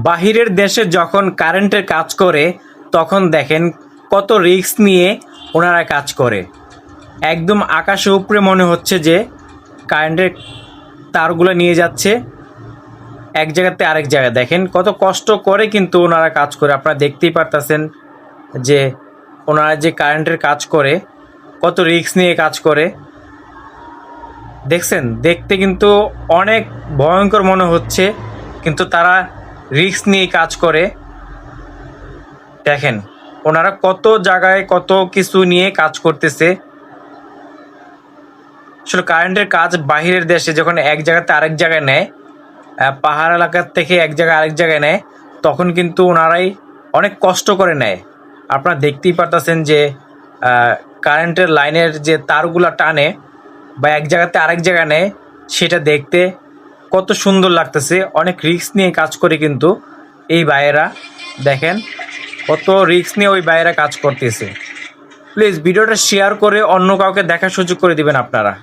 বাহিরের দেশে যখন কারেন্টের কাজ করে তখন দেখেন কত রিস্ক নিয়ে ওনারা কাজ করে। একদম আকাশের উপরে মনে হচ্ছে যে কারেন্টের তারগুলো নিয়ে যাচ্ছে এক জায়গাতে আরেক জায়গায়। দেখেন কত কষ্ট করে কিন্তু ওনারা কাজ করে, আপনারা দেখতেই পারতেছেন যে ওনারা যে কারেন্টের কাজ করে কত রিস্ক নিয়ে কাজ করে। দেখছেন, দেখতে কিন্তু অনেক ভয়ঙ্কর মনে হচ্ছে, কিন্তু তারা রিস্ক নিয়ে কাজ করে। দেখেন ওনারা কত জায়গায় কত কিছু নিয়ে কাজ করতেছে। আসলে কারেন্টের কাজ বাহিরের দেশে যখন এক জায়গাতে আরেক জায়গায় নেয়, পাহাড় এলাকার থেকে এক জায়গায় আরেক জায়গায় নেয়, তখন কিন্তু ওনারাই অনেক কষ্ট করে নেয়। আপনারা দেখতেই পারতেছেন যে কারেন্টের লাইনের যে তারগুলো টানে বা এক জায়গাতে আরেক জায়গায় নেয়, সেটা দেখতে কত সুন্দর লাগতেছে। অনেক রিস্ক নিয়ে কাজ করে কিন্তু এই ভাইয়েরা, দেখেন কত রিস্ক নিয়ে ওই ভাইয়েরা কাজ করতেছে। প্লিজ ভিডিওটা শেয়ার করে অন্য কাউকে দেখার সুযোগ করে দিবেন আপনারা।